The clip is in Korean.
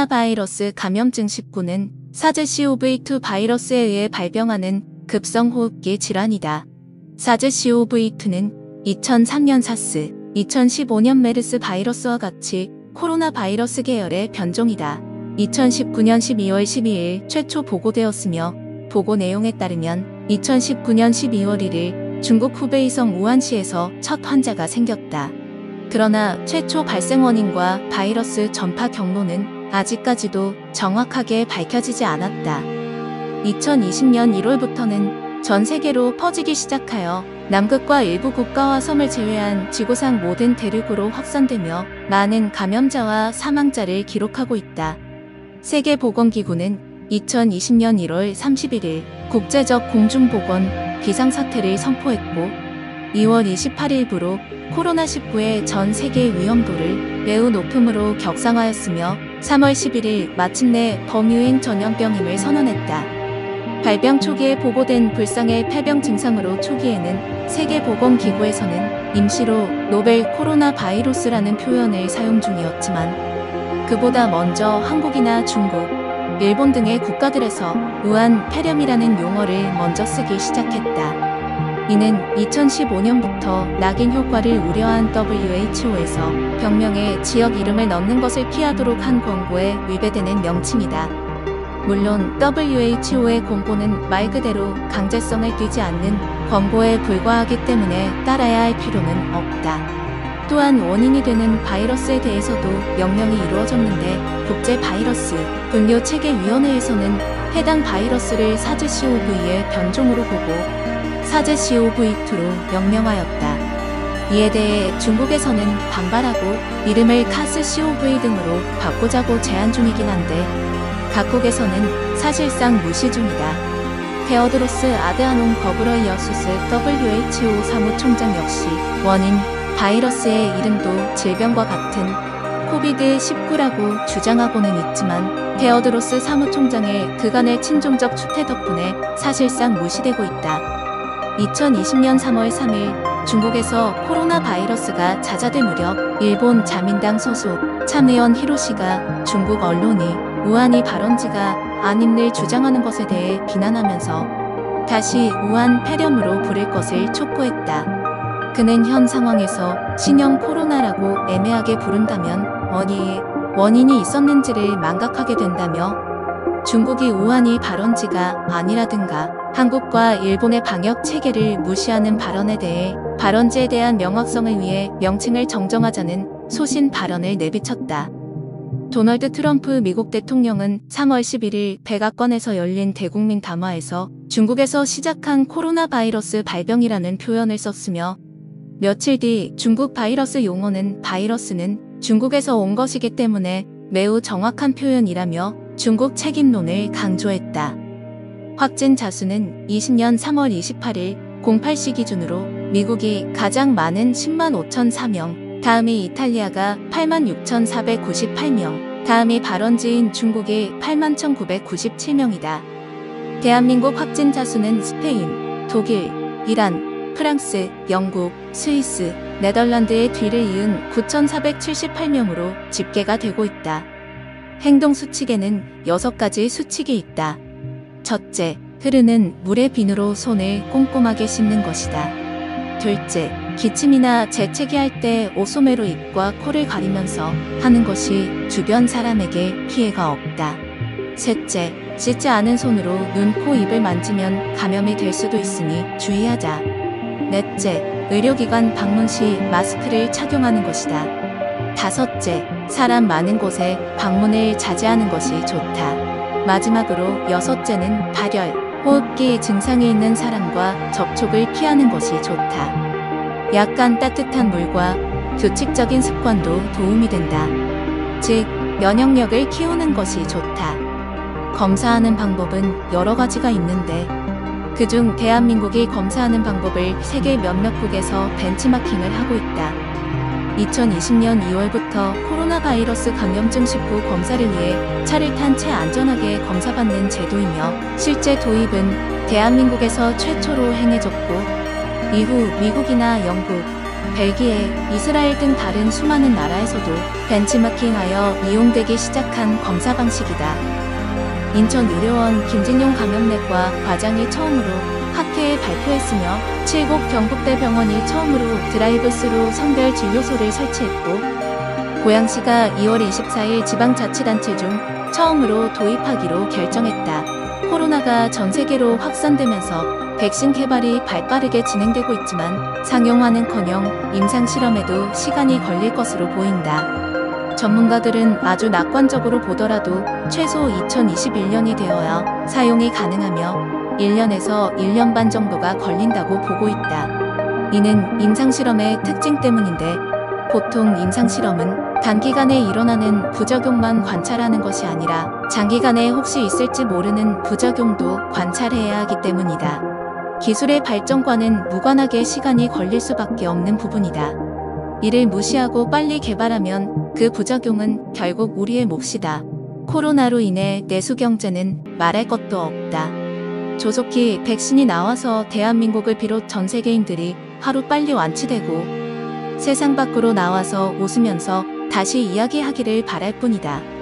코로나 바이러스 감염증 19는 사르스-CoV-2 바이러스에 의해 발병하는 급성호흡기 질환이다. 사르스-CoV-2는 2003년 사스, 2015년 메르스 바이러스와 같이 코로나 바이러스 계열의 변종이다. 2019년 12월 12일 최초 보고되었으며 보고 내용에 따르면 2019년 12월 1일 중국 후베이성 우한시에서 첫 환자가 생겼다. 그러나 최초 발생 원인과 바이러스 전파 경로는 아직까지도 정확하게 밝혀지지 않았다. 2020년 1월부터는 전 세계로 퍼지기 시작하여 남극과 일부 국가와 섬을 제외한 지구상 모든 대륙으로 확산되며 많은 감염자와 사망자를 기록하고 있다. 세계보건기구는 2020년 1월 31일 국제적 공중보건 비상사태를 선포했고 2월 28일부로 코로나19의 전 세계 위험도를 매우 높음으로 격상하였으며 3월 11일 마침내 범유행 전염병임을 선언했다. 발병 초기에 보고된 불상의 폐병 증상으로 초기에는 세계보건기구에서는 임시로 노벨 코로나 바이러스라는 표현을 사용 중이었지만 그보다 먼저 한국이나 중국, 일본 등의 국가들에서 우한 폐렴이라는 용어를 먼저 쓰기 시작했다. 이는 2015년부터 낙인 효과를 우려한 WHO에서 병명에 지역 이름을 넣는 것을 피하도록 한 권고에 위배되는 명칭이다. 물론 WHO의 공고는 말 그대로 강제성을 띠지 않는 권고에 불과하기 때문에 따라야 할 필요는 없다. 또한 원인이 되는 바이러스에 대해서도 명명이 이루어졌는데 국제바이러스 분류체계위원회에서는 해당 바이러스를 사르스-CoV의 변종으로 보고 사르스-CoV-2로 명명하였다. 이에 대해 중국에서는 반발하고 이름을 카스-CoV 등으로 바꾸자고 제안 중이긴 한데 각국에서는 사실상 무시 중이다. 테오드로스 아드하놈 거브러이어수스 WHO 사무총장 역시 원인 바이러스의 이름도 질병과 같은 코비드19라고 주장하고는 있지만 테오드로스 사무총장의 그간의 친중적 추태 덕분에 사실상 무시되고 있다. 2020년 3월 3일 중국에서 코로나 바이러스가 잦아들 무렵 일본 자민당 소속 참의원 히로시가 중국 언론이 우한이 발원지가 아님을 주장하는 것에 대해 비난하면서 다시 우한 폐렴으로 부를 것을 촉구했다. 그는 현 상황에서 신형 코로나라고 애매하게 부른다면 어디에 원인이 있었는지를 망각하게 된다며 중국이 우한이 발원지가 아니라든가 한국과 일본의 방역 체계를 무시하는 발언에 대해 발원지에 대한 명확성을 위해 명칭을 정정하자는 소신 발언을 내비쳤다. 도널드 트럼프 미국 대통령은 3월 11일 백악관에서 열린 대국민 담화에서 중국에서 시작한 코로나 바이러스 발병이라는 표현을 썼으며 며칠 뒤 중국 바이러스 용어는 바이러스는 중국에서 온 것이기 때문에 매우 정확한 표현이라며 중국 책임론을 강조했다. 확진자 수는 20년 3월 28일 08시 기준으로 미국이 가장 많은 10만 5,004명, 다음이 이탈리아가 8만 6,498명, 다음이 발원지인 중국이 8만 1,997명이다. 대한민국 확진자 수는 스페인, 독일, 이란, 프랑스, 영국, 스위스, 네덜란드의 뒤를 이은 9,478명으로 집계가 되고 있다. 행동 수칙에는 6가지 수칙이 있다. 첫째, 흐르는 물에 비누로 손을 꼼꼼하게 씻는 것이다. 둘째, 기침이나 재채기 할 때 옷소매로 입과 코를 가리면서 하는 것이 주변 사람에게 피해가 없다. 셋째, 씻지 않은 손으로 눈, 코, 입을 만지면 감염이 될 수도 있으니 주의하자. 넷째, 의료기관 방문 시 마스크를 착용하는 것이다. 다섯째, 사람 많은 곳에 방문을 자제하는 것이 좋다. 마지막으로 여섯째는 발열, 호흡기 증상이 있는 사람과 접촉을 피하는 것이 좋다. 약간 따뜻한 물과 규칙적인 습관도 도움이 된다. 즉, 면역력을 키우는 것이 좋다. 검사하는 방법은 여러 가지가 있는데 그중 대한민국이 검사하는 방법을 세계 몇몇국에서 벤치마킹을 하고 있다. 2020년 2월부터 코로나 바이러스 감염증 19 검사를 위해 차를 탄 채 안전하게 검사받는 제도이며 실제 도입은 대한민국에서 최초로 행해졌고 이후 미국이나 영국, 벨기에, 이스라엘 등 다른 수많은 나라에서도 벤치마킹하여 이용되기 시작한 검사 방식이다. 인천의료원 김진용 감염내과 과장이 처음으로 학회에 발표했으며 칠곡 경북대병원이 처음으로 드라이브스루 선별 진료소를 설치했고 고양시가 2월 24일 지방자치단체 중 처음으로 도입하기로 결정했다. 코로나가 전 세계로 확산되면서 백신 개발이 발빠르게 진행되고 있지만 상용화는커녕 임상실험에도 시간이 걸릴 것으로 보인다. 전문가들은 아주 낙관적으로 보더라도 최소 2021년이 되어야 사용이 가능하며 1년에서 1년 반 정도가 걸린다고 보고 있다. 이는 임상실험의 특징 때문인데 보통 임상실험은 단기간에 일어나는 부작용만 관찰하는 것이 아니라 장기간에 혹시 있을지 모르는 부작용도 관찰해야 하기 때문이다. 기술의 발전과는 무관하게 시간이 걸릴 수밖에 없는 부분이다. 이를 무시하고 빨리 개발하면 그 부작용은 결국 우리의 몫이다. 코로나로 인해 내수경제는 말할 것도 없다. 조속히 백신이 나와서 대한민국을 비롯 전 세계인들이 하루빨리 완치되고 세상 밖으로 나와서 웃으면서 다시 이야기하기를 바랄 뿐이다.